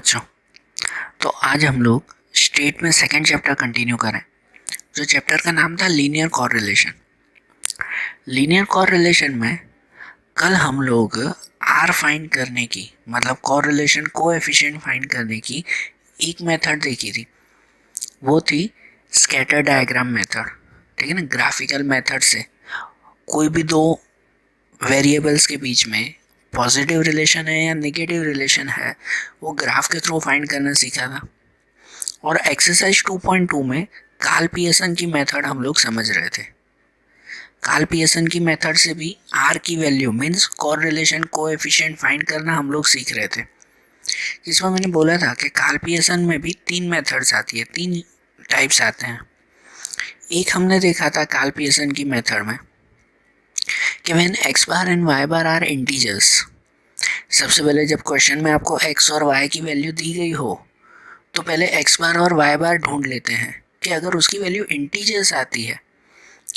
बच्चों, तो आज हम लोग स्टेट में सेकंड चैप्टर कंटिन्यू करें। जो चैप्टर का नाम था लीनियर कॉररिलेशन। लीनियर कॉररिलेशन में कल हम लोग आर फाइंड करने की, मतलब कॉररिलेशन कोएफिशिएंट फाइंड करने की एक मेथड देखी थी। वो थी स्कैटर डायग्राम मेथड। ठीक है ना, ग्राफिकल मेथड से कोई भी दो वेरिएबल्स के बीच में पॉजिटिव रिलेशन है या नेगेटिव रिलेशन है वो ग्राफ के थ्रू फाइंड करना सीखा था। और एक्सरसाइज 2.2 में कार्ल पियर्सन की मेथड हम लोग समझ रहे थे। कार्ल पियर्सन की मेथड से भी आर की value means correlation coefficient find करना हम लोग सीख रहे थे, जिसमें मैंने बोला था कि कार्ल पियर्सन में भी तीन मेथड्स आती है, तीन टाइप्स आते हैं। एक हमने देखा था कार्ल पियर्सन की मेथड में कि when x bar and y bar are integers. सबसे पहले जब क्वेश्चन में आपको एक्स और वाई की वैल्यू दी गई हो तो पहले एक्स बार और वाई बार ढूंढ लेते हैं कि अगर उसकी वैल्यू इंटीजर्स आती है,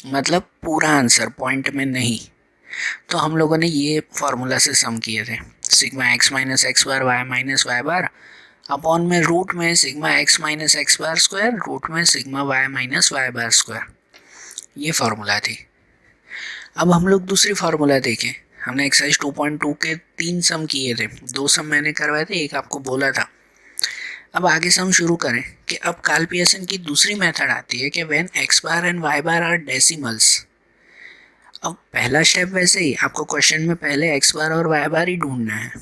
मतलब पूरा आंसर पॉइंट में नहीं, तो हम लोगों ने ये फॉर्मूला से सम किए थे। Sigma X minus x bar Y minus Y bar upon में रूट में sigma X minus x bar square root में sigma Y minus Y bar square, ये फॉर्मूला थी। अब हम लोग दूसरी फार्मूला देखें। हमने एक्सरसाइज 2.2 के तीन सम किए थे, दो सम मैंने करवाए थे, एक आपको बोला था। अब आगे सम शुरू करें कि अब कार्ल पियर्सन की दूसरी मेथड आती है कि when x bar and y bar are decimals. अब पहला स्टेप वैसे ही आपको क्वेश्चन में पहले एक्स बार और वाई बार ही ढूंढना है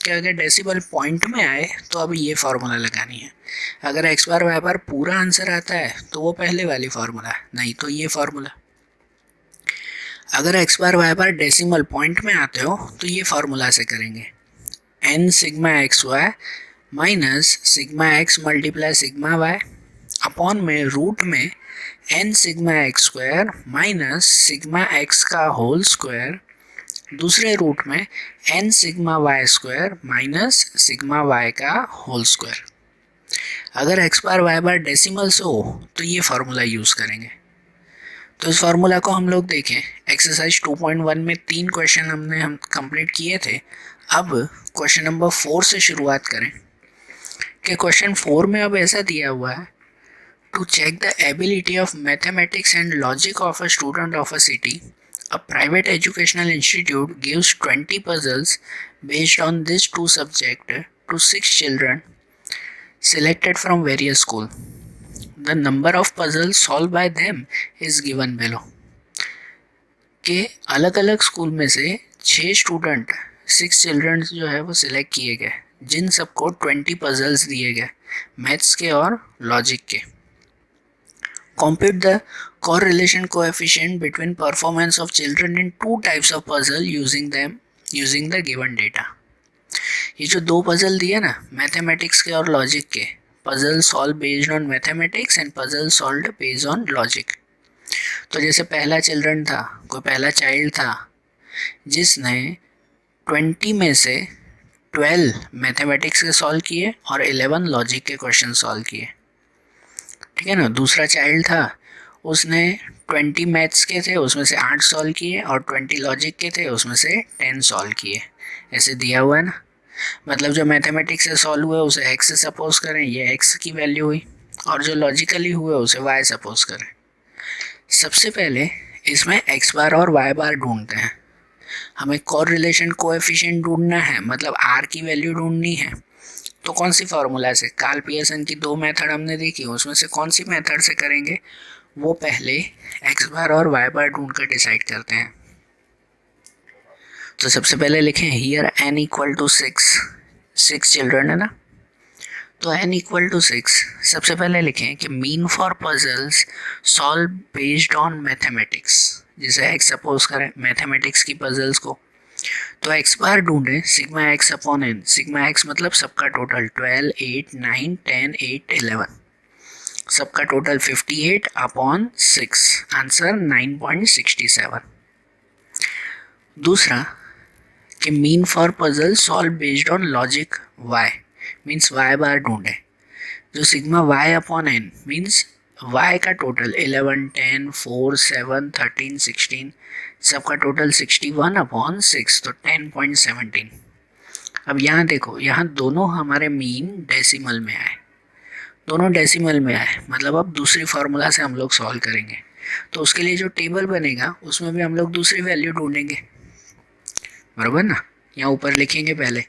कि अगर डेसिमल पॉइंट में आए तो अब ये फार्मूला लगानी है। अगर एक्स बार वाई बार पूरा आंसर आता है तो वो पहले वाली फार्मूला, नहीं तो ये फार्मूला। अगर x bar y bar decimal point में आते हो तो ये फार्मूला से करेंगे, n sigma x Y minus sigma x multiply sigma Y upon में रूट में N sigma x square minus sigma x का होल स्क्वायर दूसरे रूट में N sigma Y square minus sigma Y का होल स्क्वायर। अगर x bar y bar decimals हो तो ये फार्मूला यूज़ करेंगे। तो इस फार्मूला को हम लोग देखें। एक्सरसाइज 2.1 में तीन क्वेश्चन हम कंप्लीट किए थे। अब क्वेश्चन नंबर 4 से शुरुआत करें कि क्वेश्चन 4 में अब ऐसा दिया हुआ है, to check the ability of mathematics and logic of a student of a city, a private educational institute gives 20 puzzles based on these two subjects to 6 children selected from various schools. The number of puzzles solved by them is given below. कि अलग अलग school में से 6 student 6 children जो है वो select किए गए, जिन सबको 20 पजल्स दिए गए मैथ्स के और लॉजिक के। Compute the correlation coefficient between performance of children in two types of puzzle using the given data. ये जो दो पजल दिए ना, मैथमेटिक्स के और लॉजिक के, puzzle solve based on mathematics and puzzle solve based on logic. तो जैसे पहला चिल्ड्रन था, कोई पहला चाइल्ड था जिसने 20 में से 12 मैथमेटिक्स के सॉल्व किए और 11 लॉजिक के क्वेश्चन सॉल्व किए। ठीक है ना। दूसरा चाइल्ड था, उसने 20 मैथ्स के थे उसमें से 8 सॉल्व किए और 20 लॉजिक के थे उसमें से 10 सॉल्व किए। ऐसे दिया हुआ है ना, मतलब जो मैथमेटिक्स से सॉल्व हुए उसे x से सपोज करें, ये x की वैल्यू हुई, और जो लॉजिकली हुए उसे y सपोज करें। सबसे पहले इसमें x बार और y बार ढूंढते हैं। हमें कोरिलेशन कोएफिशिएंट ढूंढना है, मतलब r की वैल्यू ढूंढनी है। तो कौन सी फार्मूला से? कार्ल पियर्सन की दो मेथड हमने देखी, उसमें से कौन सी मेथड से करेंगे वो पहले एक्स बार और वाई बार ढूंढ कर डिसाइड करते हैं। तो सबसे पहले लिखें here n equal to 6 children है ना, तो n इक्वल टू 6। सबसे पहले लिखें कि mean for puzzles solve based on mathematics, जिसे x सपोज करें मैथमेटिक्स की पजल्स को। तो एक्स बार ढूंढें sigma x upon n. Sigma x मतलब सबका टोटल 12, 8, 9, 10, 8, 11, सबका टोटल 58 अपॉन 6, आंसर 9.67। दूसरा कि mean for puzzle solve based on logic Y, means Y bar ढूंढें। जो sigma Y upon N means y का टोटल 11, 10, 4, 7, 13, 16, सबका टोटल 61 अपॉन 6, तो 10.17, अब यहाँ देखो, यहाँ दोनों हमारे मीन डेसिमल में आए, दोनों डेसिमल में आए, मतलब अब दूसरी फार्मूला से हम लोग सॉल्व करेंगे। तो उसके लिए जो टेबल बनेगा उसमें भी हम लोग दूसरी वैल्यू ढूंढेंगे, बराबर ना। यहाँ ऊपर लिखेंगे पहले,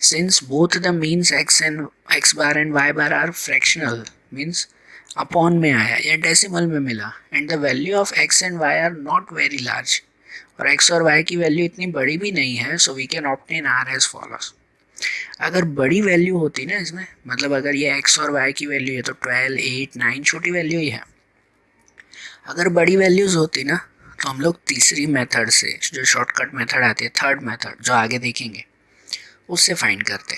since both the means x bar and y bar are fractional, means upon में आया या डेसिमल में मिला, and the value of x and y are not very large, और एक्स और वाई की वैल्यू इतनी बड़ी भी नहीं है, so we can obtain r as follows. अगर बड़ी वैल्यू होती ना इसमें, मतलब अगर ये एक्स और वाई की वैल्यू है तो 12, 8, 9 छोटी वैल्यू ही है। अगर बड़ी वैल्यूज होती ना तो हम लोग तीसरी मेथड से, जो शॉर्टकट मेथड आती है, थर्ड मेथड जो आगे देखेंगे, उससे फाइंड करते।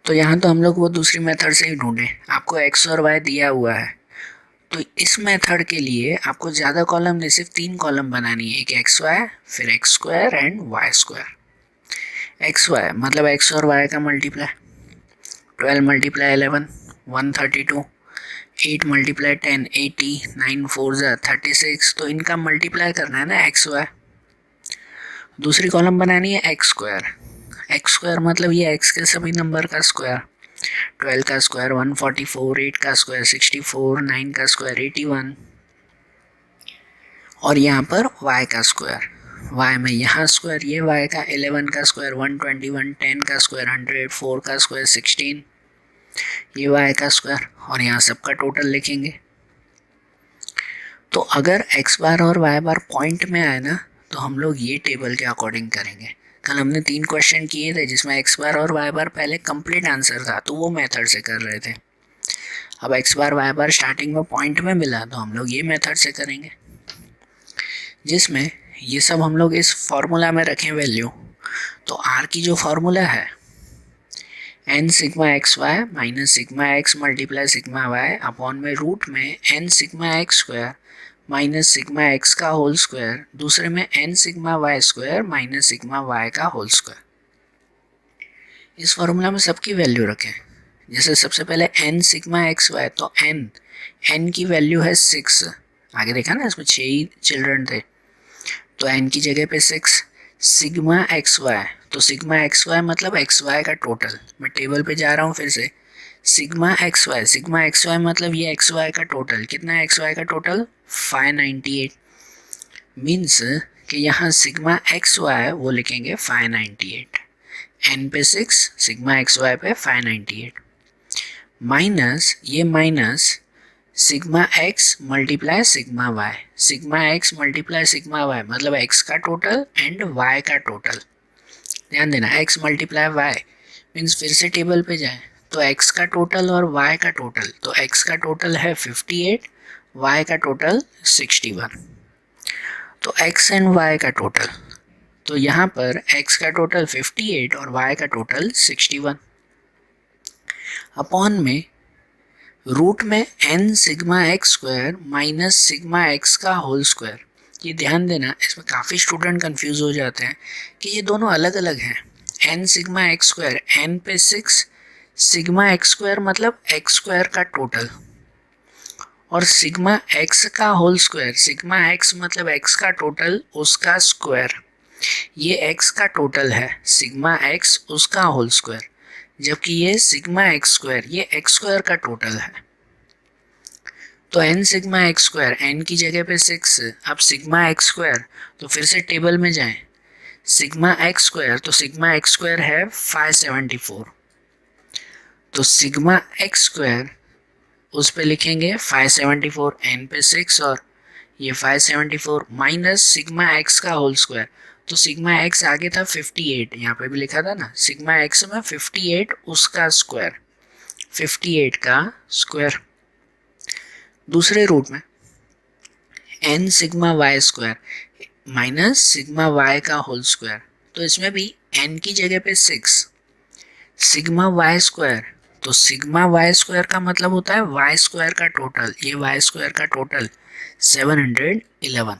तो यहाँ तो हम लोग वो दूसरी मेथड से ही ढूंढे। आपको एक्स और वाई दिया हुआ है, तो इस मेथड के लिए आपको ज़्यादा कॉलम नहीं, सिर्फ 3 कॉलम बनानी है, एक एक्स वाई, फिर x square and y square. X y मतलब एक्स और वाई का मल्टीप्लाई, 12 मल्टीप्लाई 11, 132, 8 मल्टीप्लाई 10, 80, 9 4 36, तो इनका मल्टीप्लाई करना है ना एक्स वाई। दूसरी कॉलम बनानी है एक्स स्क्वायर। एक्स स्क्वायर मतलब ये एक्स के सभी नंबर का स्क्वायर, 12 का स्क्वायर 144, 8 का स्क्वायर 64, 9 का स्क्वायर 81, और यहाँ पर y का स्क्वायर, y में यहाँ स्क्वायर, ये y का 11 का स्क्वायर 121, 10 का स्क्वायर 100, 4 का स्क्वायर 16, ये y का स्क्वायर, और यहाँ सबका टोटल लिखेंगे। तो अगर x बार और y बार पॉइंट में आए ना तो हम लोग ये टेबल के अकॉर्डिंग करेंगे। कल हमने 3 क्वेश्चन किए थे जिसमें x बार और y बार पहले कंप्लीट आंसर था, तो वो मेथड से कर रहे थे। अब x बार y बार स्टार्टिंग में पॉइंट में मिला तो हम लोग ये मेथड से करेंगे, जिसमें ये सब हम लोग इस फॉर्मूला में रखें वैल्यू। तो r की जो फॉर्मूला है, n sigma x Y minus sigma x multiply sigma Y upon में रूट में n sigma x square minus sigma x का होल स्क्वायर, दूसरे में n sigma Y square minus sigma Y का होल स्क्वायर। इस formula में सबकी value रखें। जैसे सबसे पहले n सिग्मा एक्स वाई, तो n की वैल्यू है 6, आगे देखा ना इसमें 6 ही चिल्ड्रन थे, तो n की जगह पे 6। सिग्मा एक्स वाई, तो सिग्मा एक्स वाई मतलब एक्स वाई का टोटल, मैं टेबल पे जा रहा हूँ फिर से। सिग्मा एक्स वाई मतलब ये एक्स वाई का टोटल, कितना है एक्स वाई का टोटल 598, मीन्स कि यहाँ सिग्मा एक्स वाई वो लिखेंगे 598, n पे 6, सिग्मा एक्स वाई पे 598, माइनस ये minus sigma x multiply sigma y, sigma x multiply sigma y मतलब एक्स का टोटल एंड वाई का टोटल। ध्यान देना, एक्स मल्टीप्लाई वाई मीन्स फिर से टेबल पे जाए तो एक्स का टोटल और वाई का टोटल, तो एक्स का टोटल है 58, वाई का टोटल 61, तो एक्स एंड वाई का टोटल, तो यहाँ पर एक्स का टोटल 58 और वाई का टोटल 61, अपॉन में रूट में n sigma x square minus sigma x का होल स्क्वायर। ये ध्यान देना, इसमें काफ़ी स्टूडेंट कंफ्यूज हो जाते हैं कि ये दोनों अलग अलग हैं। n sigma x square, n पे 6, सिग्मा एक्स स्क्वायर मतलब एक्स स्क्वायर का टोटल, और सिग्मा एक्स का होल स्क्वायर, सिग्मा एक्स मतलब एक्स का टोटल उसका स्क्वायर, ये एक्स का टोटल है, सिग्मा एक्स उसका होल स्क्वायर, जबकि ये सिग्मा एक्स स्क्वायर ये एक्स स्क्वायर का टोटल है। तो n sigma x square, n की जगह पे 6, अब सिग्मा एक्स स्क्वायर, तो फिर से टेबल में जाएं, सिग्मा एक्स स्क्वायर, तो सिग्मा एक्स स्क्वायर है 574, तो सिग्मा एक्स स्क्वायर उस पे लिखेंगे 574, n पे 6 और ये 574 माइनस सिग्मा एक्स का होल स्क्वायर, तो सिग्मा एक्स आगे था 58, यहाँ पे भी लिखा था ना, सिग्मा एक्स में 58 उसका स्क्वायर, 58 का स्क्वायर। दूसरे रूट में n sigma Y square minus sigma Y का होल स्क्वायर, तो इसमें भी n की जगह पे 6, सिग्मा वाई स्क्वायर, तो सिग्मा वाई स्क्वायर का मतलब होता है वाई स्क्वायर का टोटल, ये वाई स्क्वायर का टोटल 711,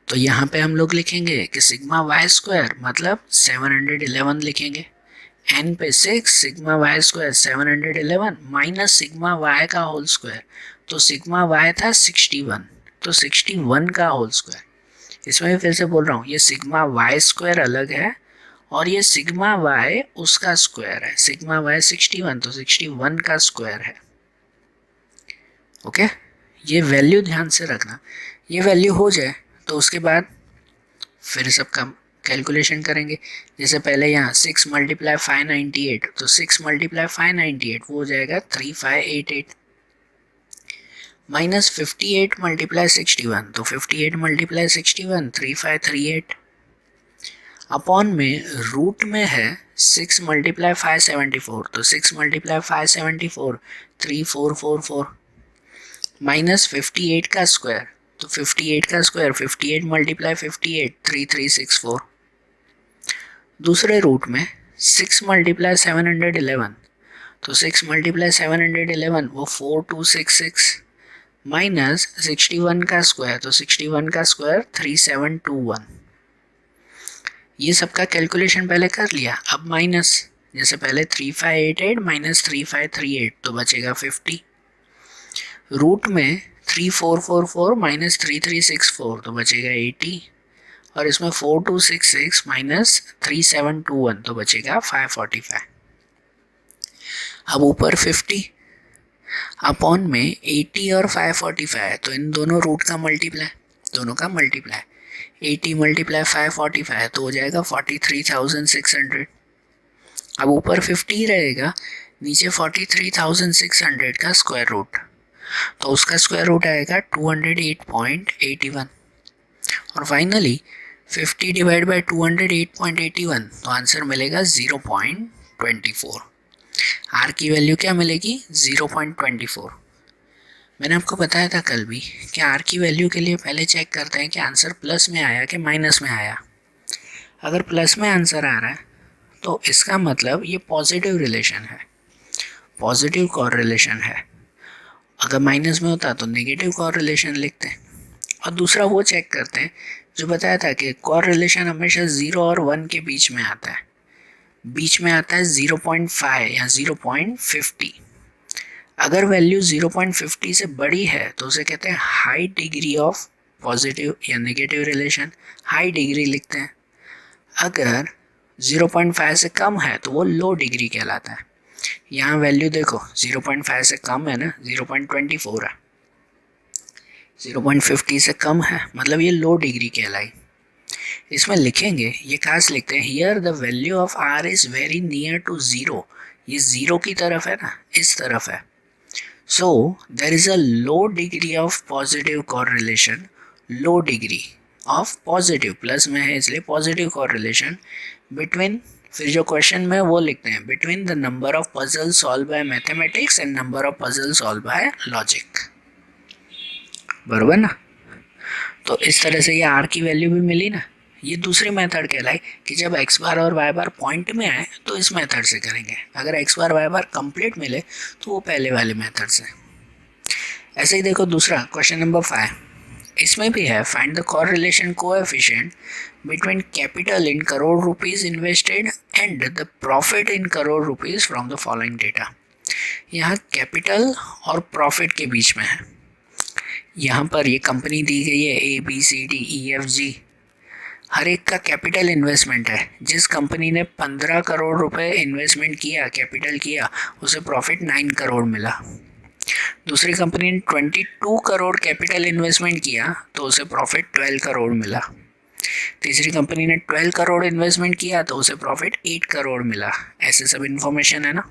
तो यहाँ पे हम लोग लिखेंगे कि सिग्मा वाई स्क्वायर मतलब 711 लिखेंगे, n पे 6, sigma Y square 711 minus sigma Y का होल स्क्वायर, तो सिग्मा वाई था 61, तो 61 का होल स्क्वायर। इसमें भी फिर से बोल रहा हूँ, ये सिग्मा वाई स्क्वायर अलग है और ये सिग्मा वाई उसका स्क्वायर है, सिग्मा वाई 61 तो 61 का स्क्वायर है। ओके, ये वैल्यू ध्यान से रखना। ये वैल्यू हो जाए तो उसके बाद फिर सबका कैलकुलेशन करेंगे। जैसे पहले यहाँ 6 मल्टीप्लाई 598, तो 6 मल्टीप्लाई 598 वो हो जाएगा 3588, माइनस 58 मल्टीप्लाई 61, तो 58 मल्टीप्लाई 61 3538, अपॉन में रूट में है 6 मल्टीप्लाई 574, तो 6 मल्टीप्लाई 574 3444, माइनस 58 का स्क्वायर, तो 58 का स्क्वायर 58 मल्टीप्लाई 58 3364। दूसरे रूट में 6 मल्टीप्लाई 711, तो 6 मल्टीप्लाई 711 वो 4266, माइनस 61 का स्क्वायर, तो 61 का स्क्वायर 3721। ये सबका कैलकुलेशन पहले कर लिया। अब माइनस, जैसे पहले 3588 माइनस 3538 तो बचेगा 50। रूट में 3444 माइनस 3364 तो बचेगा 80, और इसमें 4266 माइनस 3721 तो बचेगा 545। अब ऊपर 50 अपॉन में 80 और 545, तो इन दोनों रूट का मल्टीप्लाई, दोनों का मल्टीप्लाई, 80 मल्टीप्लाई 545 तो हो जाएगा 43,600। अब ऊपर 50 रहेगा, नीचे 43,600 का स्क्वायर रूट, तो उसका स्क्वायर रूट आएगा 208.81, और फाइनली 50 डिवाइड बाई 208.81 तो आंसर मिलेगा 0.24। आर की वैल्यू क्या मिलेगी? 0.24। मैंने आपको बताया था कल भी कि आर की वैल्यू के लिए पहले चेक करते हैं कि आंसर प्लस में आया कि माइनस में आया। अगर प्लस में आंसर आ रहा है तो इसका मतलब ये पॉजिटिव रिलेशन है, पॉजिटिव कॉररिलेशन है। अगर माइनस में होता तो नेगेटिव कॉररिलेशन लिखते हैं। और दूसरा वो चेक करते हैं जो बताया था कि कॉररिलेशन हमेशा 0 और 1 के बीच में आता है, बीच में आता है 0.5 या 0.50। अगर वैल्यू 0.50 से बड़ी है तो उसे कहते हैं हाई डिग्री ऑफ पॉजिटिव या नेगेटिव रिलेशन, हाई डिग्री लिखते हैं। अगर 0.5 से कम है तो वो लो डिग्री कहलाता है। यहाँ वैल्यू देखो 0.5 से कम है ना, 0.24 है, 0.50 से कम है, मतलब ये लो डिग्री कहलाई। इसमें लिखेंगे, ये खास लिखते हैं, here the value of r is very near to 0, ये 0 की तरफ है ना, इस तरफ है। So there is a low degree of positive correlation, low degree of positive, plus में है इसलिए पॉजिटिव कॉररिलेशन बिटवीन, फिर जो क्वेश्चन में वो लिखते हैं between the number of puzzle solve by mathematics and number of puzzle solve by logic, बराबर ना। तो इस तरह से ये आर की वैल्यू भी मिली ना। ये दूसरी मेथड कहलाई कि जब एक्स बार और वाई बार पॉइंट में आए तो इस मेथड से करेंगे, अगर एक्स बार वाई बार कंप्लीट मिले तो वो पहले वाले मेथड से। ऐसे ही देखो दूसरा क्वेश्चन नंबर 5, इसमें भी है find the correlation coefficient between capital in crore rupees invested and the profit in crore rupees from the following data. यहाँ कैपिटल और प्रॉफिट के बीच में है। यहाँ पर ये कंपनी दी गई है ABCDEFG, हर एक का कैपिटल इन्वेस्टमेंट है। जिस कंपनी ने 15 करोड़ रुपए इन्वेस्टमेंट किया, कैपिटल किया, उसे प्रॉफिट 9 करोड़ मिला। दूसरी कंपनी ने 22 करोड़ कैपिटल इन्वेस्टमेंट किया तो उसे प्रॉफिट 12 करोड़ मिला। तीसरी कंपनी ने 12 करोड़ इन्वेस्टमेंट किया तो उसे प्रॉफिट 8 करोड़ मिला। ऐसे सब इन्फॉर्मेशन है ना।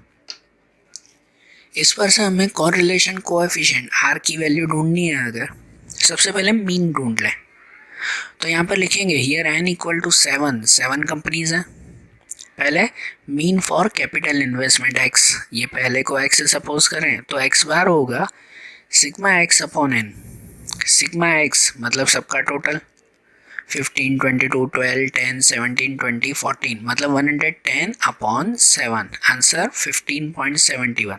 इस पर से हमें कॉररिलेशन कोएफिशिएंट आर की वैल्यू ढूंढनी है। अगर सबसे पहले मीन ढूंढ लें तो यहाँ पर लिखेंगे here n equal to 7 companies हैं। पहले mean for capital investment x, ये पहले को x से सपोज करें तो x बार होगा sigma x upon n। Sigma x मतलब सबका टोटल 15, 22, 12, 10, 17, 20, 14 मतलब 110 upon 7, answer 15.71।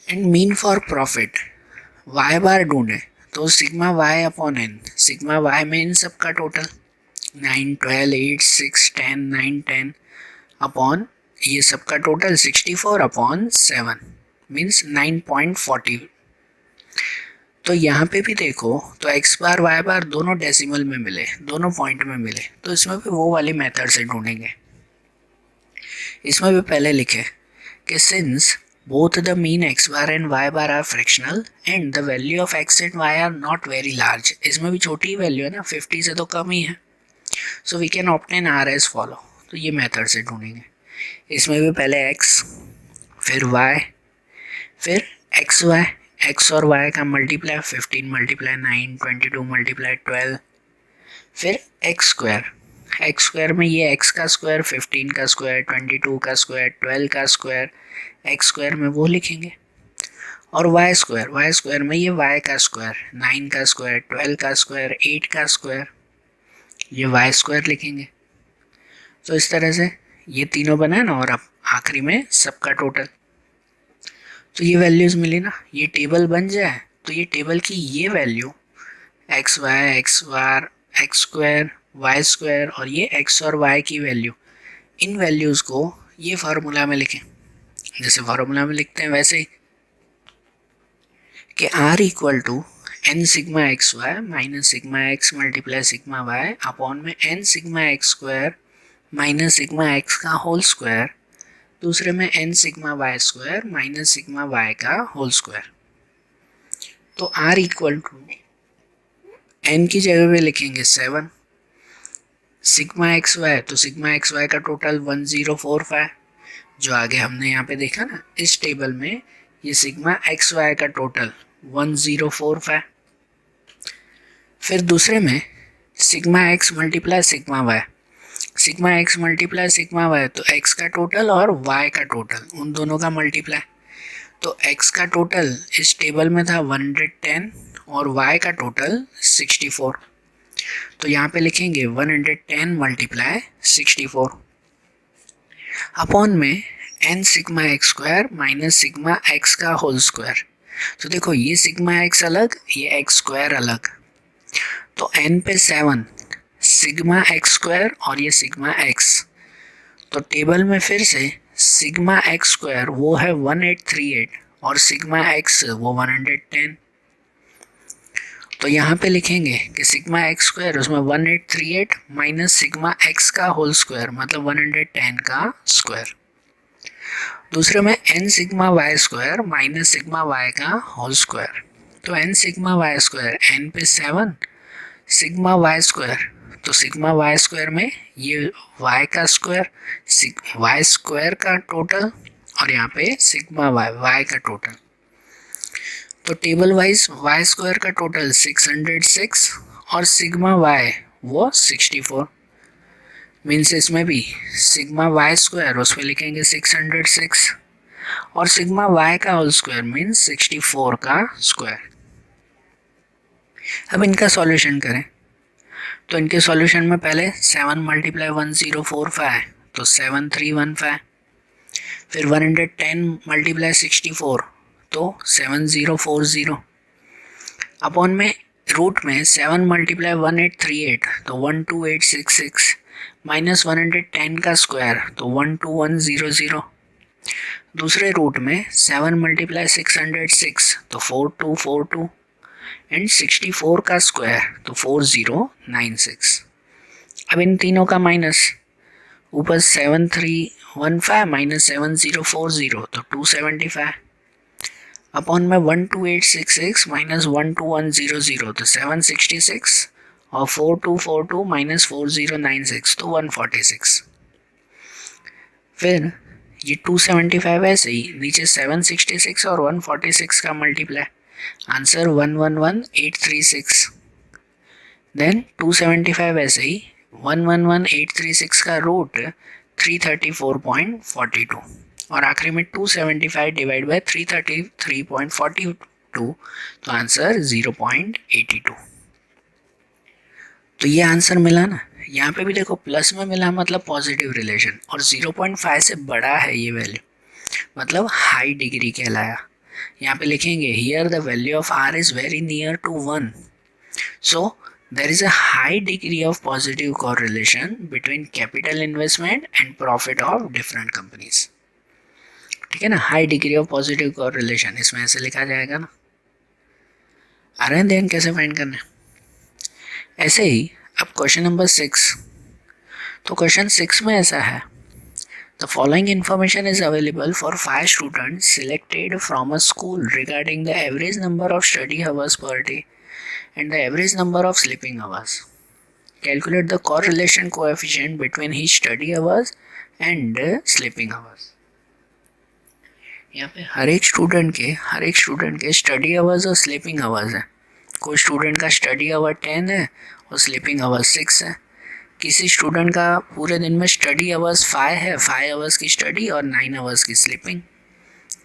And mean for profit y बार ढूंढे तो sigma y upon n, sigma y में इन सबका टोटल 9, 12, 8, 6, 10, 9, 10 अपॉन ये सबका टोटल 64 अपॉन 7 मीन्स 9.40। तो यहाँ पे भी देखो तो एक्स बार वाई बार दोनों डेसिमल में मिले, दोनों पॉइंट में मिले, तो इसमें भी वो वाली मेथड से ढूंढेंगे। इसमें भी पहले लिखे कि since both the mean x bar and y bar are fractional and the value of x and y are not very large, इसमें भी छोटी वैल्यू है ना, 50 से तो कम ही है, so we can obtain r as follow. तो ये मेथड से ढूंढेंगे। इसमें भी पहले x, फिर y, फिर एक्स वाई, एक्स और y का मल्टीप्लाई 15 मल्टीप्लाई 9 22 मल्टीप्लाई 12, फिर एक्स स्क्वायर, एक्स स्क्वायर में ये एक्स का स्क्वायर 15 का स्क्वायर 22 का स्क्वायर 12 का स्क्वायर, एक्स स्क्वायर में वो लिखेंगे, और वाई स्क्वायर में ये वाई का स्क्वायर 9 का स्क्वायर 12 का स्क्वायर 8 का स्क्वायर, ये वाई स्क्वायर लिखेंगे। तो इस तरह से ये तीनों बना ना, और अब आखिरी में सबका टोटल। तो ये वैल्यूज़ मिली ना, ये टेबल बन जाए तो ये टेबल की ये वैल्यू एक्स बार एक्स स्क्वायर वाई स्क्वायर और ये एक्स और वाई की वैल्यू, इन वैल्यूज़ को ये फार्मूला में लिखें, जैसे फार्मूला में लिखते हैं वैसे ही, कि R equal to N sigma x Y minus sigma x multiply sigma Y upon में N sigma x square minus sigma x का होल स्क्वायर, दूसरे में N sigma Y square minus sigma Y का होल स्क्वायर। तो R equal to N की जगह पे लिखेंगे 7, सिग्मा एक्स वाई, तो सिग्मा एक्स वाई का टोटल 1045, जो आगे हमने यहाँ पे देखा ना इस टेबल में, ये सिग्मा एक्स वाई का टोटल 1045। फिर दूसरे में sigma x multiply sigma y, sigma x multiply sigma y, तो एक्स का टोटल और वाई का टोटल उन दोनों का मल्टीप्लाई, तो एक्स का टोटल इस टेबल में था 110 और वाई का टोटल 64, तो यहाँ पे लिखेंगे 110 मल्टीप्लाई 64 अपॉन में N sigma x square minus sigma x का होल स्क्वायर। तो देखो ये सिग्मा एक्स अलग, ये एक्स स्क्वायर अलग, तो एन पे 7 सिग्मा एक्स स्क्वायर और ये सिग्मा एक्स, तो टेबल में फिर से सिग्मा एक्स स्क्वायर वो है 1838 और सिग्मा एक्स वो 110, तो यहाँ पे लिखेंगे कि सिग्मा एक्स स्क्वायर उसमें 1838 माइनस सिग्मा एक्स का होल स्क्वायर मतलब 110 का स्क्वायर, दूसरे में N sigma Y square minus sigma Y का होल स्क्वायर, तो n sigma Y square n पे 7 सिग्मा वाई स्क्वायर, तो सिग्मा वाई स्क्वायर में ये वाई का स्क्वायर वाई स्क्वायर का टोटल और यहाँ पे सिग्मा वाई का टोटल, तो टेबल वाइज वाई स्क्वायर का टोटल 606 और सिग्मा वाई वो 64, मीन्स इसमें भी सिग्मा वाई स्क्वायर उस पर लिखेंगे 606 और सिग्मा वाई का होल स्क्वायर मीन्स 64 का स्क्वायर। अब इनका सॉल्यूशन करें, तो इनके सॉल्यूशन में पहले 7 मल्टीप्लाई 1045 तो 7315, फिर 110 मल्टीप्लाई 64 तो 7040 अपॉन में रूट में 7 मल्टीप्लाई 1838 तो 12866 माइनस 110 का स्क्वायर तो 12100, दूसरे रूट में 7 मल्टीप्लाई 606 तो 4242 एंड 64 का स्क्वायर तो 4096। अब इन तीनों का माइनस, ऊपर 7315 माइनस 7040 तो 275 अपॉन में 12866 माइनस 12100 तो 766 और 4242 माइनस 4096 तो 146। फिर ये 275 ऐसे ही नीचे 766 और 146 का मल्टीप्लाई, आंसर 111836। देन 275 ऐसे ही 111836 का रूट 334.42 और आखिरी में 275 डिवाइड बाय 333.42, तो आंसर 0.82। तो ये आंसर मिला ना, यहाँ पे भी देखो प्लस में मिला मतलब पॉजिटिव रिलेशन, और 0.5 से बड़ा है ये वैल्यू मतलब हाई डिग्री कहलाया। यहाँ पे लिखेंगे here the value of r is very near to 1, so there is a high degree of positive correlation between capital investment and profit of different companies। ठीक है ना, high degree of positive correlation इसमें ऐसे लिखा जाएगा ना। आ रहे हैं ध्यान कैसे फाइंड करना है। ऐसे ही अब क्वेश्चन नंबर 6, तो क्वेश्चन 6 में ऐसा है, the following information is available for 5 students selected from a school regarding the average number of study hours per day and the average number of sleeping hours. Calculate the correlation coefficient between his study hours and sleeping hours. यहाँ पे हर एक student के study hours और sleeping hours है। कोई student का study our 10 है और स्लीपिंग आवर 6 है। किसी स्टूडेंट का पूरे दिन में स्टडी आवर्स 5 है, 5 आवर्स की स्टडी और 9 आवर्स की स्लीपिंग।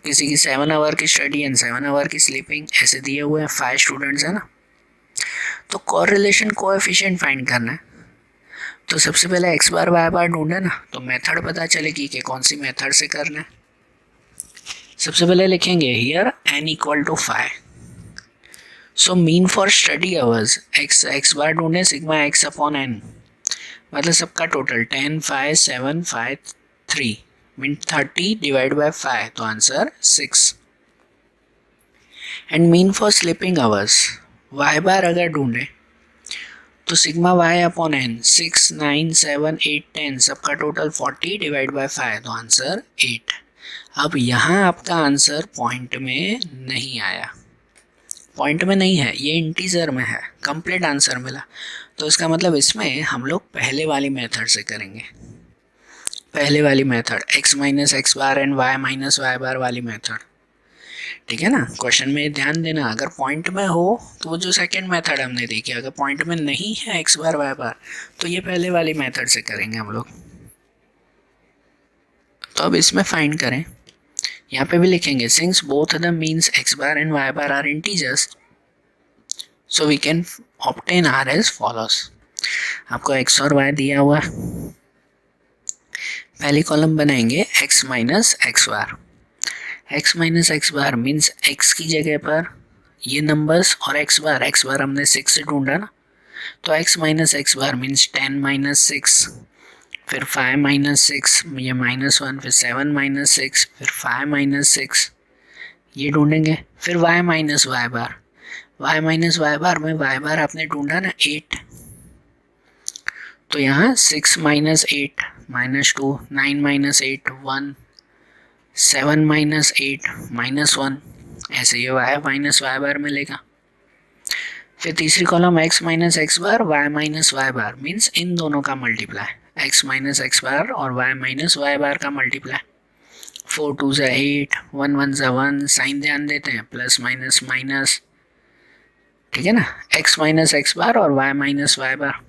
किसी की 7 आवर की स्टडी एंड 7 आवर की स्लीपिंग, ऐसे दिए हुए हैं। 5 स्टूडेंट्स है ना। तो कोरिलेशन कोएफिशिएंट फाइंड करना है। तो सबसे पहले एक्स बार वाई बार ढूंढे ना, तो मेथड पता चलेगी कि कौन सी मेथड से करना है। सबसे पहले लिखेंगे here n equal to 5। So mean for study hours X bar ढूंढे सिग्मा एक्स अपॉन एन, मतलब सबका टोटल 10 5 7 5 3 मीन 30 डिवाइड बाय 5, तो answer 6। And mean for sleeping hours Y bar अगर ढूंढे तो सिग्मा वाई अपॉन एन 6 9 7 8 10, सबका total 40 divide by 5, तो answer 8। अब यहाँ आपका आंसर पॉइंट में नहीं आया, पॉइंट में नहीं है, ये इंटीजर में है। कंप्लीट आंसर मिला, तो इसका मतलब इसमें हम लोग पहले वाली मेथड से करेंगे। पहले वाली method x minus x bar and y minus Y bar वाली मेथड, ठीक है ना। क्वेश्चन में ध्यान देना, अगर पॉइंट में हो तो वो जो सेकंड मेथड हमने देखी, अगर पॉइंट में नहीं है x बार y बार तो ये पहले वाली मेथड से करेंगे हम लोग। तो अब इसमें फाइंड करें, यहाँ पे भी लिखेंगे since both the means x bar and y bar are integers so we can obtain r as follows. आपको x और y दिया हुआ, पहली कॉलम बनाएंगे x माइनस एक्स बार। x माइनस एक्स बार मीन्स x की जगह पर ये नंबर्स और x बार हमने 6 से ढूंढा ना, तो x माइनस एक्स बार मीन्स 10 माइनस 6, फिर 5 माइनस 6, ये -1, फिर 7 माइनस 6, फिर 5 माइनस 6, ये ढूंढेंगे। फिर y माइनस वाई बार, y माइनस वाई बार में y बार आपने ढूंढा ना 8, तो यहाँ 6 माइनस 8 -2, 9 माइनस 8 1, 7 माइनस 8 -1, ऐसे ये y माइनस वाई बार मिलेगा। फिर तीसरी column x minus x bar y minus Y bar means इन दोनों का multiply, x minus x bar और y माइनस वाई बार का मल्टीप्लाई। 4 2 ज़ा 8, 1 1 ज़ा 1, साइन ध्यान देते हैं, प्लस माइनस माइनस, ठीक है ना। x माइनस एक्स बार और y माइनस वाई बार,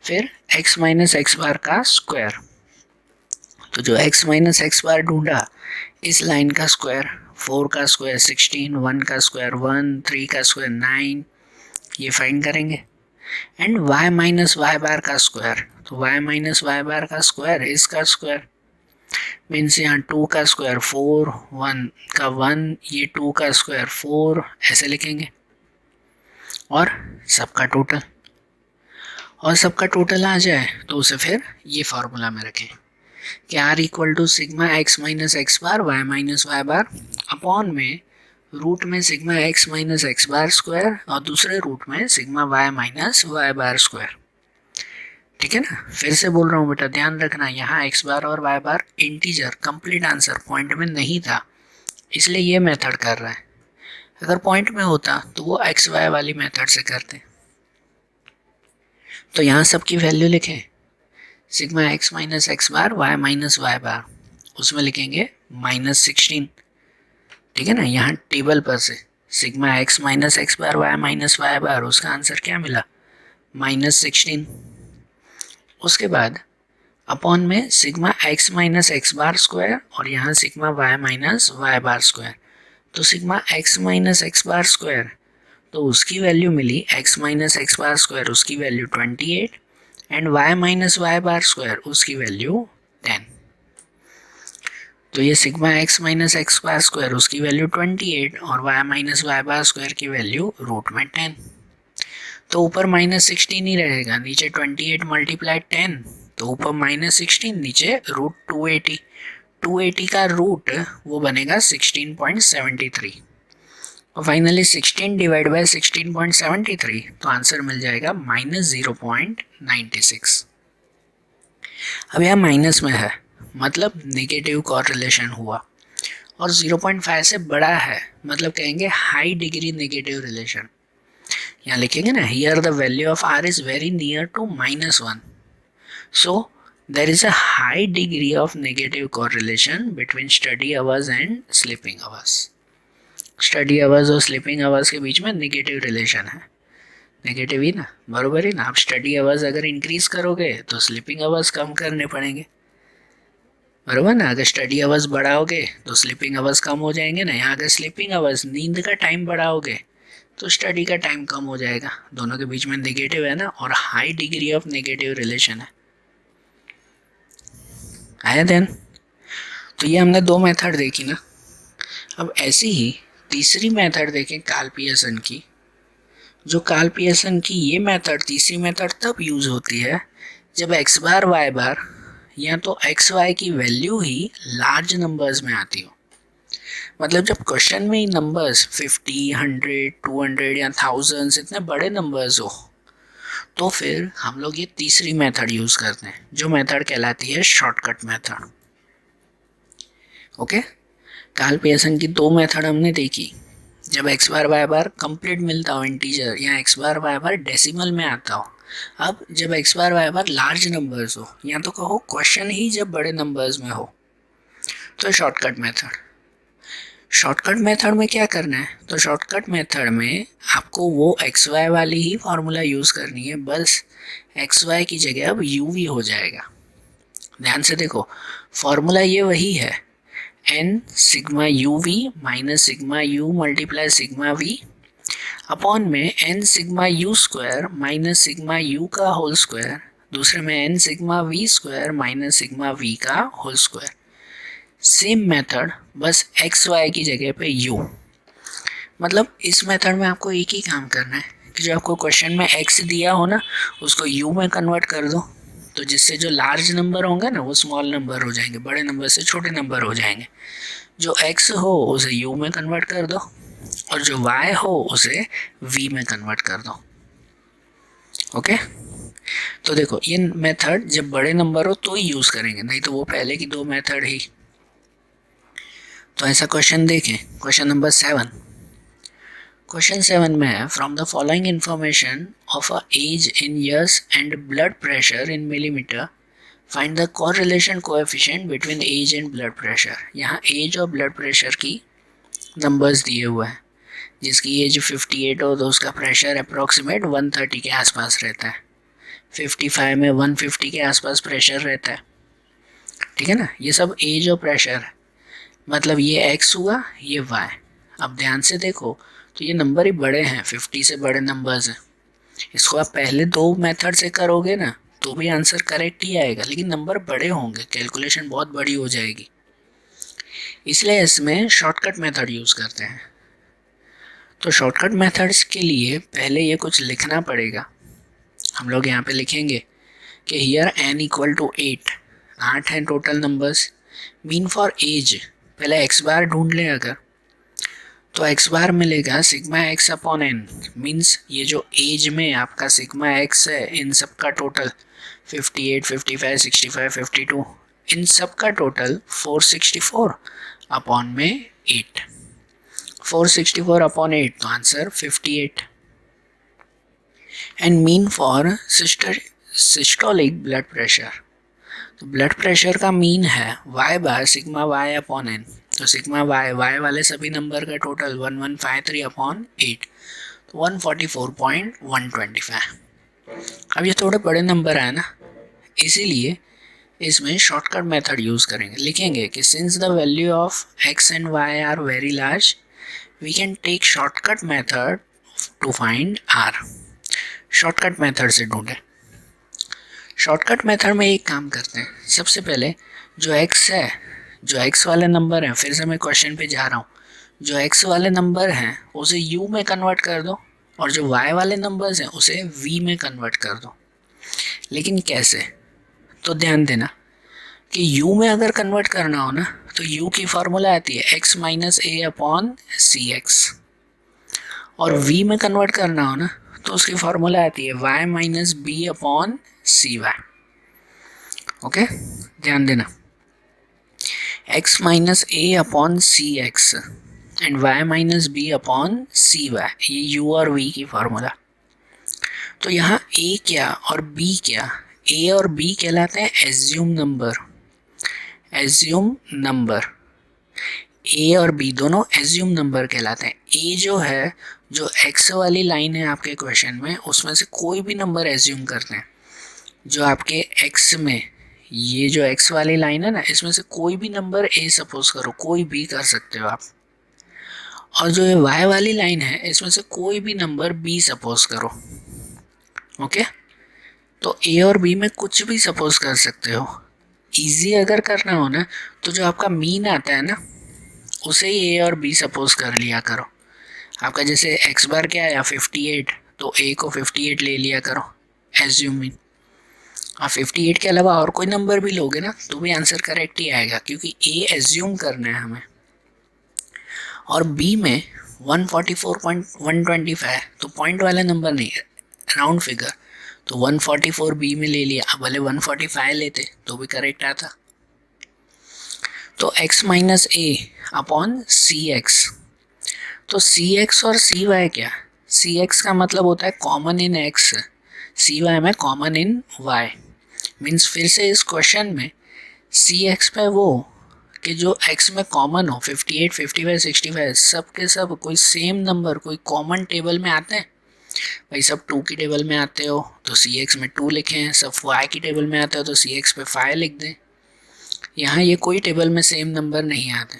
फिर x माइनस एक्स बार का स्क्वायर, तो जो x माइनस एक्स बार ढूंढा इस लाइन का स्क्वायर, 4 का स्क्वायर 16, 1 का स्क्वायर 1, 3 का स्क्वायर 9, ये फाइंड करेंगे। एंड y माइनस वाई बार का स्क्वायर, तो y माइनस वाई बार का स्क्वायर इसका स्क्वायर मीन्स यहाँ 2 का स्क्वायर 4, 1 का 1, ये 2 का स्क्वायर 4, ऐसे लिखेंगे। और सबका टोटल, और सबका टोटल आ जाए तो उसे फिर ये फार्मूला में रखें कि r equal to sigma x minus x bar y minus Y bar upon में रूट में sigma x minus x bar square और दूसरे रूट में sigma y minus Y bar square, ठीक है ना। फिर से बोल रहा हूँ बेटा, ध्यान रखना, यहाँ x बार और y बार इंटीजर, कंप्लीट आंसर पॉइंट में नहीं था इसलिए ये मेथड कर रहा है। अगर पॉइंट में होता तो वो x y वाली मेथड से करते। तो यहाँ सबकी वैल्यू लिखें, sigma x minus x bar y minus Y बार, उसमें लिखेंगे -16, ठीक है ना। यहाँ टेबल पर से sigma x minus x bar y minus Y bar, उसका आंसर क्या मिला -16। उसके बाद अपॉन में sigma x minus x bar square और यहाँ sigma y minus Y bar square, तो sigma x minus x bar square, तो उसकी वैल्यू मिली x minus x bar square, उसकी value 28 and y minus Y bar square उसकी value 10। तो ये sigma x minus x bar square उसकी value 28 और y minus Y bar square की वैल्यू रूट में 10, तो ऊपर -16 ही रहेगा, नीचे 28 मल्टीप्लाई 10, तो ऊपर -16 नीचे रूट 280 का रूट वो बनेगा 16.73, और फाइनली 16 डिवाइड बाय 16.73, तो आंसर मिल जाएगा -0.96। अब यहाँ माइनस में है, मतलब नेगेटिव कॉररिलेशन हुआ, और 0.5 से बड़ा है, मतलब कहेंगे हाई डिग्री नेगेटिव रिलेशन। यहाँ लिखेंगे ना, here the value of r is very near to -1, so there is a high degree of negative correlation between study hours and sleeping hours. Study hours और स्लीपिंग आवर्स के बीच में negative relation है। Negative ही ना, बरोबर ही ना। आप study hours अगर इंक्रीज करोगे तो स्लीपिंग आवर्स कम करने पड़ेंगे, बरोबर ना। अगर स्टडी आवर्स बढ़ाओगे तो स्लीपिंग आवर्स कम हो जाएंगे ना। यहाँ अगर स्लीपिंग आवर्स, नींद का टाइम बढ़ाओगे तो स्टडी का टाइम कम हो जाएगा। दोनों के बीच में नेगेटिव है ना, और high degree of negative relation है। आया ध्यान? तो ये हमने दो मेथड देखी ना। अब ऐसी ही तीसरी मेथड देखें कार्ल पियर्सन की। जो कार्ल पियर्सन की ये मेथड, तीसरी मेथड तब यूज़ होती है जब x बार y बार या तो एक्स वाई की वैल्यू ही लार्ज नंबर्स में आती हो। मतलब जब क्वेश्चन में ही नंबर्स 50, 100, 200 या थाउजेंड्स इतने बड़े नंबर्स हो, तो फिर हम लोग ये तीसरी मेथड यूज़ करते हैं, जो मेथड कहलाती है shortcut method. Okay, Karl Pearson की दो मेथड हमने देखी। जब x bar y bar complete मिलता हो इंटीजर, या x bar y bar decimal में आता हो। अब जब x bar y bar large numbers हो, या तो कहो क्वेश्चन ही जब बड़े नंबर्स में हो, तो शॉर्टकट मेथड। शॉर्टकट मेथड में क्या करना है? तो शॉर्टकट मेथड में आपको वो एक्स वाई वाली ही फॉर्मूला यूज़ करनी है, बस एक्स वाई की जगह अब यू वी हो जाएगा। ध्यान से देखो, फॉर्मूला ये वही है, n sigma u v minus sigma u multiply sigma v upon में n sigma u square minus sigma u का होल स्क्वायर, दूसरे में n sigma v square minus sigma v का होल स्क्वायर। सेम मेथड, बस x y की जगह पे you. मतलब इस मेथड में आपको एक ही काम करना है कि जो आपको क्वेश्चन में एक्स दिया हो ना, उसको यू में कन्वर्ट कर दो, तो जिससे जो लार्ज नंबर होंगे ना वो स्मॉल नंबर हो जाएंगे, बड़े नंबर से छोटे नंबर हो जाएंगे। जो एक्स हो उसे यू में कन्वर्ट कर दो, और जो वाई हो उसे वी में कन्वर्ट कर दो। ओके, तो देखो ये मेथड जब बड़े नंबर हो तो ही यूज़ करेंगे, नहीं तो वो पहले की दो मेथड ही। तो ऐसा क्वेश्चन देखें, क्वेश्चन नंबर 7। क्वेश्चन 7 में है, from the following information of a age in years and blood pressure in millimeter, find the correlation coefficient between age and blood pressure. यहाँ एज और ब्लड प्रेशर की numbers दिए हुए हैं। जिसकी एज 58 हो तो उसका प्रेशर अप्रॉक्सीमेट 130 के आसपास रहता है। 55 में 150 के आसपास प्रेशर रहता है। ठीक है ना, ये सब एज और प्रेशर है। मतलब ये x हुआ, ये y। अब ध्यान से देखो तो ये नंबर ही बड़े हैं, 50 से बड़े नंबर्स हैं। इसको आप पहले दो मेथड से करोगे ना तो भी आंसर करेक्ट ही आएगा, लेकिन नंबर बड़े होंगे, कैलकुलेशन बहुत बड़ी हो जाएगी, इसलिए इसमें शॉर्टकट मेथड यूज़ करते हैं। तो शॉर्टकट मेथड्स के लिए पहले ये कुछ लिखना पड़ेगा। हम लोग यहाँ पे लिखेंगे कि हियर n इक्वल टू 8 हैं total numbers. Mean for age, पहले x बार ढूंढ लें अगर, तो x बार मिलेगा sigma x upon n। Means ये जो एज में आपका सिग्मा x है, इन सब का टोटल 58, 55, 65, 52, इन सब का टोटल 464 अपॉन में 8। 464 अपॉन 8, तो answer 58। And mean for systolic blood pressure, तो ब्लड प्रेशर का मीन है y बार सिग्मा y अपॉन n। तो सिग्मा y वाले सभी नंबर का टोटल 1153 अपॉन 8, तो 144.125। अब ये थोड़े बड़े नंबर है ना, इसीलिए इसमें शॉर्टकट मेथड यूज़ करेंगे। लिखेंगे कि since the value of x and y are very large, we can take shortcut method to find r। Shortcut method से ढूंढें। शॉर्टकट मेथड में एक काम करते हैं, सबसे पहले जो x है, जो x वाले नंबर हैं, फिर से मैं क्वेश्चन पे जा रहा हूँ, जो x वाले नंबर हैं उसे u में कन्वर्ट कर दो, और जो y वाले नंबर्स हैं उसे v में कन्वर्ट कर दो। लेकिन कैसे? तो ध्यान देना कि u में अगर कन्वर्ट करना हो ना, तो u की फॉर्मूला आती है x minus a upon c x. और v में कन्वर्ट करना हो ना तो उसकी फॉर्मूला आती है y माइनस बी अपॉन सी वाई। ओके, ध्यान देना, x minus a upon c x and y minus B upon C y, ये u और v की फॉर्मूला। तो यहाँ a क्या और b क्या, a और b कहलाते हैं assume number. Assume number, a और b दोनों एज्यूम नंबर कहलाते हैं। a जो है, जो x वाली लाइन है आपके क्वेश्चन में, उसमें से कोई भी नंबर एज्यूम करते हैं। जो आपके x में, ये जो x वाली लाइन है ना, इसमें से कोई भी नंबर a सपोज करो, कोई भी कर सकते हो आप। और जो ये y वाली लाइन है, इसमें से कोई भी नंबर b सपोज करो। ओके, तो a और b में कुछ भी सपोज कर सकते हो। इजी अगर करना हो ना तो जो आपका मीन आता है ना, उसे ही a और b सपोज कर लिया करो। आपका जैसे x बार क्या आया 58, तो a को 58 ले लिया करो एज्यूम मीन। आप 58 के अलावा और कोई नंबर भी लोगे ना तो भी आंसर करेक्ट ही आएगा, क्योंकि a एज्यूम करना है हमें। और b में 144.125, तो पॉइंट वाला नंबर नहीं है, राउंड फिगर, तो 144 b में ले लिया। अब भले 145 लेते तो भी करेक्ट आता। तो x minus a upon c x, तो सी एक्स और सी वाई क्या, सी एक्स का मतलब होता है common in x, c y में कॉमन इन y। मीन्स फिर से इस क्वेश्चन में सी एक्स पे वो कि जो x में कॉमन हो, 58, 55, 65, सब के सब कोई सेम नंबर कोई कॉमन टेबल में आते हैं। भाई सब 2 की टेबल में आते हो तो सी एक्स में 2 लिखे हैं, सब y की टेबल में आते हो तो सी एक्स पे 5 लिख दें। यहाँ ये कोई टेबल में सेम नंबर नहीं आते,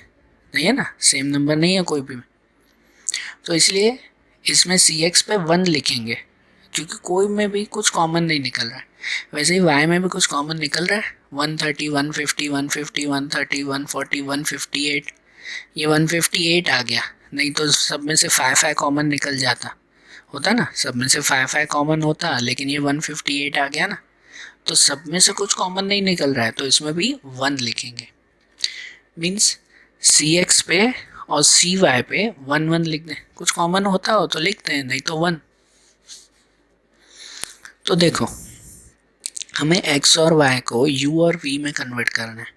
नहीं है ना, सेम नंबर नहीं है कोई भी, तो इसलिए इसमें सी एक्स पे 1 लिखेंगे, क्योंकि कोई में भी कुछ कॉमन नहीं निकल रहा है। वैसे ही y में भी कुछ कॉमन निकल रहा है, 130, 150, 150, 130, 140, 158, ये 158 आ गया। नहीं तो सब में से 5 कॉमन निकल जाता, होता ना, सब में से 5 कॉमन होता, लेकिन ये 158 आ गया ना, तो सब में से कुछ कॉमन नहीं निकल रहा है, तो इसमें भी 1 लिखेंगे। मीन्स सी एक्स पे और सी वाई पे 1 1 लिख दें, कुछ कॉमन होता हो तो लिखते हैं, नहीं तो 1। तो देखो, हमें x और y को u और v में कन्वर्ट करना है।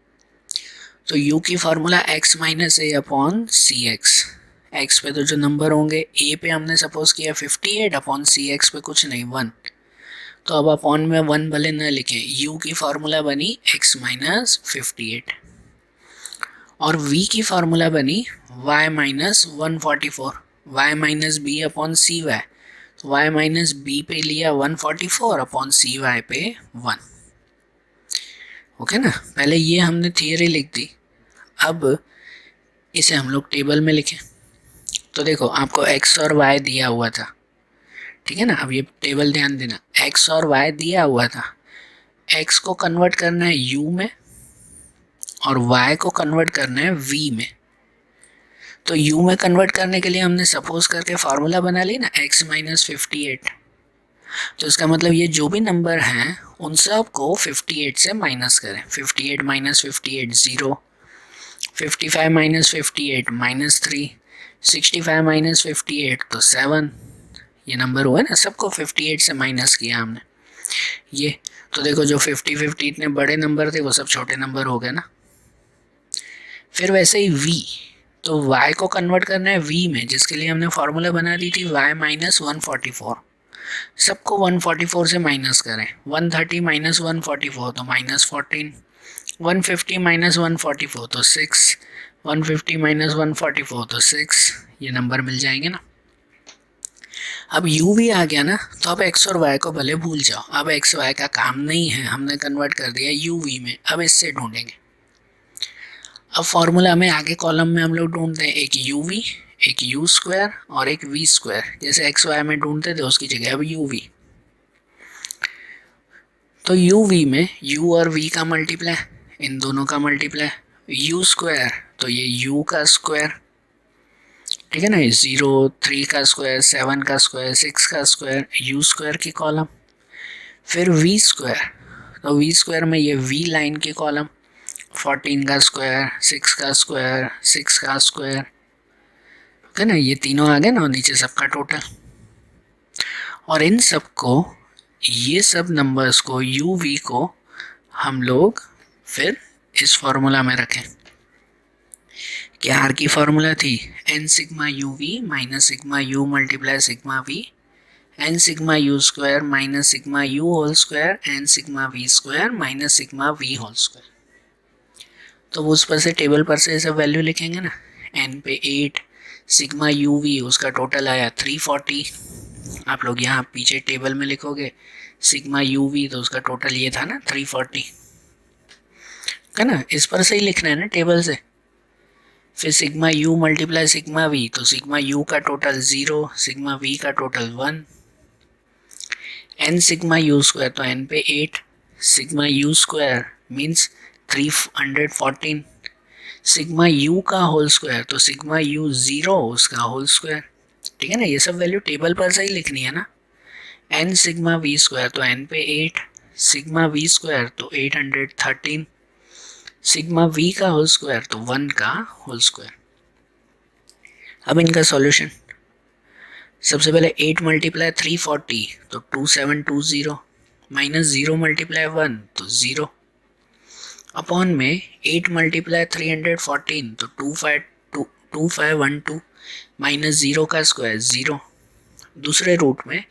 तो u की formula x minus a upon c x, x पे तो जो नंबर होंगे, a पे हमने सपोज किया 58 अपॉन सी एक्स पे कुछ नहीं 1, तो अब अपॉन में 1 भले न लिखें, u की फार्मूला बनी x माइनस 58 और v की फार्मूला बनी y minus 144, y minus B upon सी वाई, तो y माइनस बी पे लिया 144 अपॉन सी वाई पे 1। ओके ना, पहले ये हमने थियरी लिख दी, अब इसे हम लोग टेबल में लिखें। तो देखो आपको x और y दिया हुआ था, ठीक है ना, अब ये टेबल ध्यान देना, x और y दिया हुआ था, x को कन्वर्ट करना है u में और y को कन्वर्ट करना है v में। तो u में कन्वर्ट करने के लिए हमने सपोज करके फार्मूला बना ली ना, x माइनस 58, तो इसका मतलब ये जो भी नंबर हैं उन सब को 58 से माइनस करें। 58 माइनस 58 0, 55 माइनस 58 माइनस 3, 65 माइनस 58 तो 7, ये नंबर हुआ ना, सबको 58 से माइनस किया हमने ये। तो देखो जो 50 50 इतने बड़े नंबर थे वो सब छोटे नंबर हो गए ना। फिर वैसे ही v, तो y को कन्वर्ट करना है v में, जिसके लिए हमने फार्मूला बना दी थी y माइनस 144, सबको 144 से माइनस करें, 130 माइनस 144 तो माइनस 14, 150 माइनस 144 तो 6, 150 माइनस 144 तो 6, ये नंबर मिल जाएंगे ना। अब u भी आ गया ना, तो अब x और y को भले भूल जाओ, अब x y का काम नहीं है, हमने कन्वर्ट कर दिया u v में। अब इससे ढूंढेंगे, अब फॉर्मूला में आगे कॉलम में हम लोग ढूंढते हैं, एक यू वी, एक यू स्क्वायर और एक वी स्क्वायर, जैसे एक्स वाई में ढूंढते थे उसकी जगह अब यू वी। तो यू वी में u और v का मल्टीप्लाई, इन दोनों का मल्टीप्लाई, यू स्क्वायर तो ये u का स्क्वायर, ठीक है ना, 0, 3 का स्क्वायर, 7 का स्क्वायर, 6 का स्क्वायर, यू स्क्वायर की कॉलम। फिर v स्क्वायर, तो v स्क्वायर में ये v लाइन की कॉलम, 14 का स्क्वायर, 6 का स्क्वायर, 6 का स्क्वायर। है ना, ये तीनों आ गए ना, और नीचे सबका टोटल। और इन सबको, ये सब नंबर्स को, यू वी को हम लोग फिर इस फॉर्मूला में रखें। क्या आर की फॉर्मूला थी? N sigma u v minus sigma u multiply sigma v, n sigma u square minus sigma u whole square, n sigma v square minus sigma v whole square. तो उस पर से, table पर से सब value लिखेंगे ना। एन पे 8, सिग्मा यू वी उसका टोटल आया 340। आप लोग यहाँ पीछे टेबल में लिखोगे सिग्मा यू वी, तो उसका टोटल ये था ना 340, है ना। इस पर से ही लिखना है ना टेबल से। फिर sigma u multiply sigma v, तो सिग्मा यू का टोटल 0, सिग्मा वी का total 1। N sigma u square, तो एन पे 8, sigma u square means 314, sigma u का होल स्क्वायर, तो सिग्मा यू 0 उसका होल स्क्वायर। ठीक है ना, ये सब वैल्यू टेबल पर से ही लिखनी है ना। एन सिग्मा वी स्क्वायर, तो एन पे 8, सिग्मा वी स्क्वायर तो 813, सिग्मा वी का होल स्क्वायर तो 1 का होल स्क्वायर। अब इनका सॉल्यूशन, सबसे पहले 8 मल्टीप्लाई 340 तो 2720, माइनस 0 मल्टीप्लाई 1 तो 0, अपॉन में 8 मल्टीप्लाई 314 तो 2512, माइनस 0 का स्क्वायर 0। दूसरे रूट में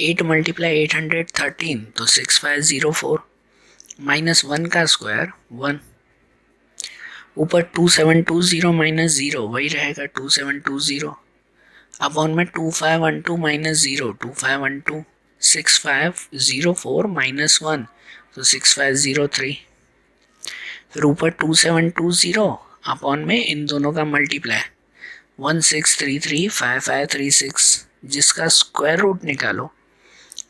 8 मल्टीप्लाई 813 तो 6504, माइनस 1 का स्क्वायर 1। ऊपर 2720 माइनस 0 वही रहेगा 2720, अपॉन में 2512 माइनस 0 2512, 6504 माइनस 1 तो 6503। फिर ऊपर 2720 अपॉन में इन दोनों का मल्टीप्लाई 16335536, जिसका स्क्वायर रूट निकालो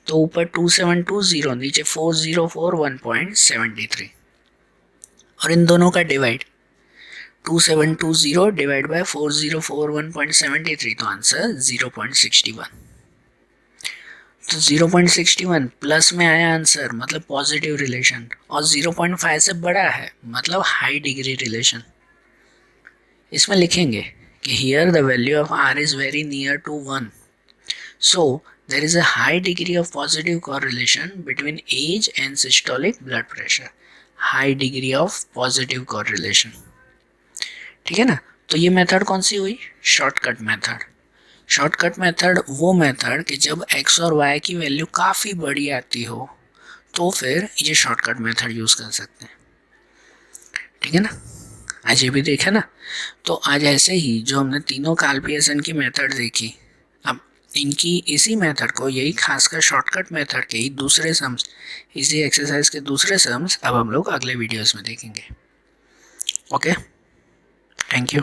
तो ऊपर 2720 नीचे 4041.73, और इन दोनों का डिवाइड 2720 डिवाइड बाय 4041.73, तो आंसर 0.61। तो 0.61 प्लस में आया आंसर, मतलब पॉजिटिव रिलेशन, और 0.5 से बड़ा है मतलब हाई डिग्री रिलेशन। इसमें लिखेंगे कि here the value of r is very near to 1, so there is a high degree of positive correlation between age and systolic blood pressure. High degree of positive correlation. ठीक है ना। तो ये method कौन सी हुई? Shortcut method. शॉर्टकट मेथड वो method कि जब x और y की वैल्यू काफ़ी बड़ी आती हो तो फिर ये शॉर्टकट मेथड यूज़ कर सकते हैं। ठीक है ना, आज ये भी देखा ना। तो आज ऐसे ही जो हमने तीनों कार्ल पियर्सन की मेथड देखी, अब इनकी इसी मेथड को, यही खासकर शॉर्टकट मेथड के ही दूसरे सम्स, इसी एक्सरसाइज के दूसरे सम्स अब हम लोग अगले वीडियोस में देखेंगे। Okay, thank you.